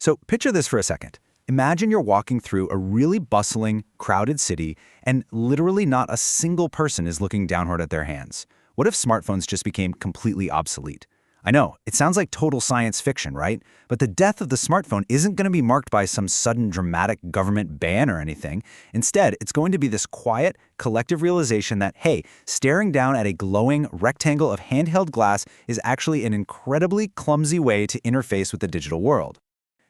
So picture this for a second. Imagine you're walking through a really bustling, crowded city, and literally not a single person is looking downward at their hands. What if smartphones just became completely obsolete? I know, it sounds like total science fiction, right? But the death of the smartphone isn't going to be marked by some sudden dramatic government ban or anything. Instead, it's going to be this quiet, collective realization that, hey, staring down at a glowing rectangle of handheld glass is actually an incredibly clumsy way to interface with the digital world.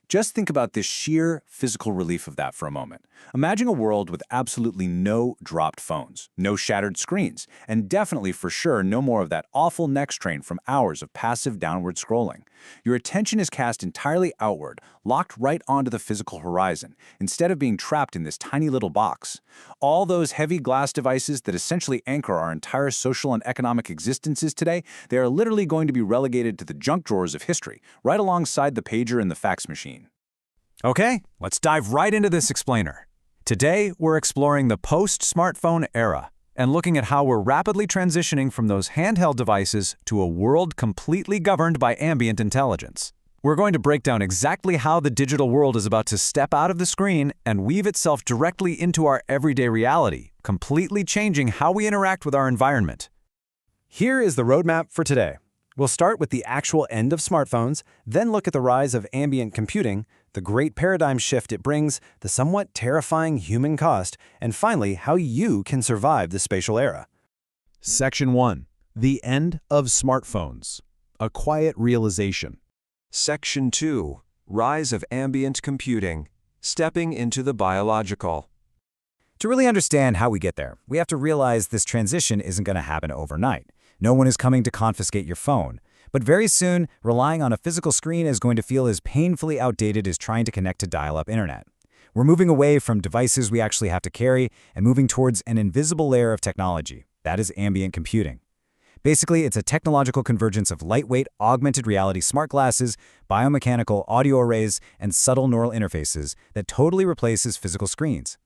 Just think about this sheer physical relief of that for a moment. Imagine a world with absolutely no dropped phones, no shattered screens, and definitely for sure no more of that awful neck strain from hours of passive downward scrolling. Your attention is cast entirely outward, locked right onto the physical horizon, instead of being trapped in this tiny little box. All those heavy glass devices that essentially anchor our entire social and economic existences today, they are literally going to be relegated to the junk drawers of history, right alongside the pager and the fax machine. Okay, let's dive right into this explainer. Today, we're exploring the post-smartphone era and looking at how we're rapidly transitioning from those handheld devices to a world completely governed by ambient intelligence. We're going to break down exactly how the digital world is about to step out of the screen and weave itself directly into our everyday reality, completely changing how we interact with our environment. Here is the roadmap for today. We'll start with the actual end of smartphones, then look at the rise of ambient computing, the great paradigm shift it brings, the somewhat terrifying human cost, and finally, how you can survive the spatial era. Section 1. The End of Smartphones. A Quiet Realization. Section 2. Rise of Ambient Computing. Stepping into the Biological. To really understand how we get there, we have to realize this transition isn't going to happen overnight. No one is coming to confiscate your phone. But very soon, relying on a physical screen is going to feel as painfully outdated as trying to connect to dial-up internet. We're moving away from devices we actually have to carry and moving towards an invisible layer of technology. That is ambient computing. Basically, it's a technological convergence of lightweight, augmented reality smart glasses, biomechanical audio arrays, and subtle neural interfaces that totally replaces physical screens.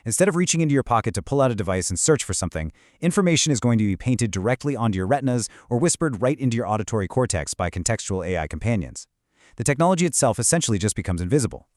Instead of reaching into your pocket to pull out a device and search for something, information is going to be painted directly onto your retinas or whispered right into your auditory cortex by contextual AI companions. The technology itself essentially just becomes invisible.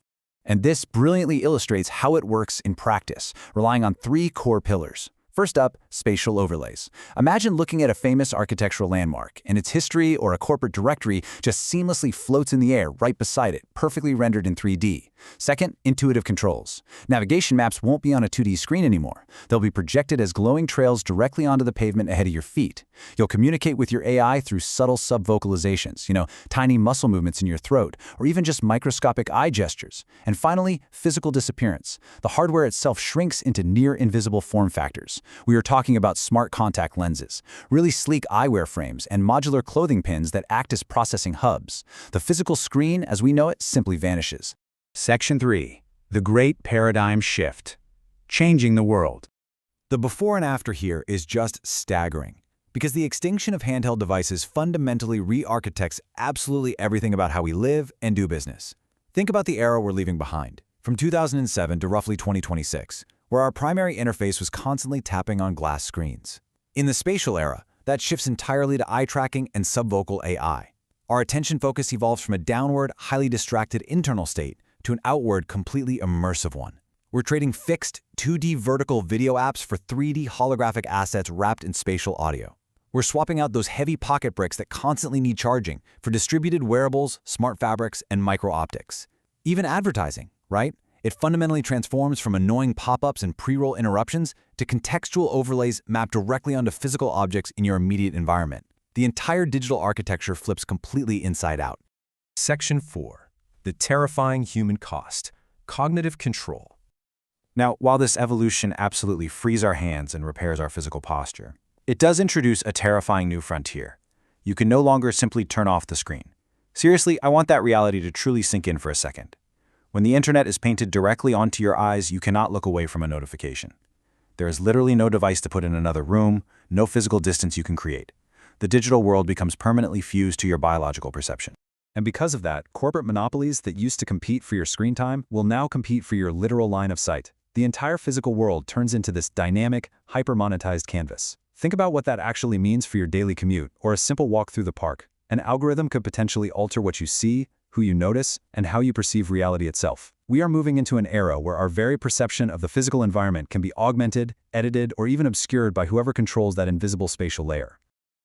And this brilliantly illustrates how it works in practice, relying on three core pillars. First up, spatial overlays. Imagine looking at a famous architectural landmark, and its history or a corporate directory just seamlessly floats in the air right beside it, perfectly rendered in 3D. Second, intuitive controls. Navigation maps won't be on a 2D screen anymore. They'll be projected as glowing trails directly onto the pavement ahead of your feet. You'll communicate with your AI through subtle sub-vocalizations, tiny muscle movements in your throat, or even just microscopic eye gestures. And finally, physical disappearance. The hardware itself shrinks into near-invisible form factors. We are talking about smart contact lenses, really sleek eyewear frames, and modular clothing pins that act as processing hubs. The physical screen, as we know it, simply vanishes. Section 3. The Great Paradigm Shift. Changing the world. The before and after here is just staggering, because the extinction of handheld devices fundamentally re-architects absolutely everything about how we live and do business. Think about the era we're leaving behind, from 2007 to roughly 2026. Where our primary interface was constantly tapping on glass screens. In the spatial era, that shifts entirely to eye tracking and subvocal AI. Our attention focus evolves from a downward, highly distracted internal state to an outward, completely immersive one. We're trading fixed, 2D vertical video apps for 3D holographic assets wrapped in spatial audio. We're swapping out those heavy pocket bricks that constantly need charging for distributed wearables, smart fabrics, and micro-optics. Even advertising, right? It fundamentally transforms from annoying pop-ups and pre-roll interruptions to contextual overlays mapped directly onto physical objects in your immediate environment. The entire digital architecture flips completely inside out. Section 4. The Terrifying Human Cost. Cognitive Control. Now, while this evolution absolutely frees our hands and repairs our physical posture, it does introduce a terrifying new frontier. You can no longer simply turn off the screen. Seriously, I want that reality to truly sink in for a second. When the internet is painted directly onto your eyes, you cannot look away from a notification. There is literally no device to put in another room, no physical distance you can create. The digital world becomes permanently fused to your biological perception. And because of that, corporate monopolies that used to compete for your screen time will now compete for your literal line of sight. The entire physical world turns into this dynamic, hyper-monetized canvas. Think about what that actually means for your daily commute or a simple walk through the park. An algorithm could potentially alter what you see, who you notice, and how you perceive reality itself. We are moving into an era where our very perception of the physical environment can be augmented, edited, or even obscured by whoever controls that invisible spatial layer.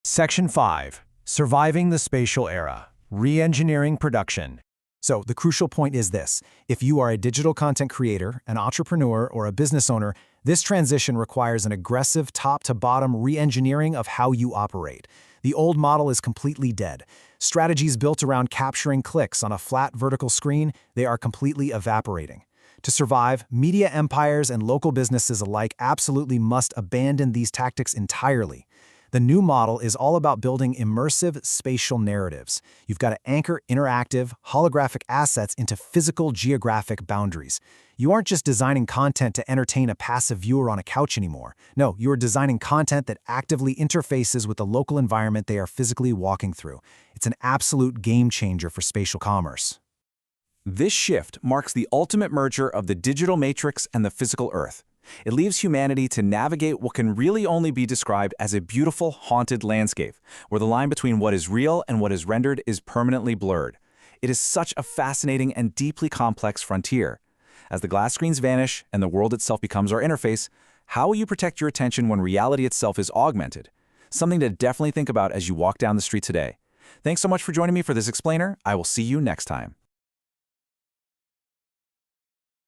Section 5. Surviving the Spatial Era. Re-engineering production. So the crucial point is this. If you are a digital content creator, an entrepreneur, or a business owner, this transition requires an aggressive top-to-bottom re-engineering of how you operate. The old model is completely dead. Strategies built around capturing clicks on a flat vertical screen, they are completely evaporating. To survive, media empires and local businesses alike absolutely must abandon these tactics entirely. The new model is all about building immersive spatial narratives. You've got to anchor interactive, holographic assets into physical geographic boundaries. You aren't just designing content to entertain a passive viewer on a couch anymore. No, you are designing content that actively interfaces with the local environment they are physically walking through. It's an absolute game changer for spatial commerce. This shift marks the ultimate merger of the digital matrix and the physical Earth. It leaves humanity to navigate what can really only be described as a beautiful, haunted landscape, where the line between what is real and what is rendered is permanently blurred. It is such a fascinating and deeply complex frontier. As the glass screens vanish and the world itself becomes our interface, how will you protect your attention when reality itself is augmented? Something to definitely think about as you walk down the street today. Thanks so much for joining me for this explainer. I will see you next time.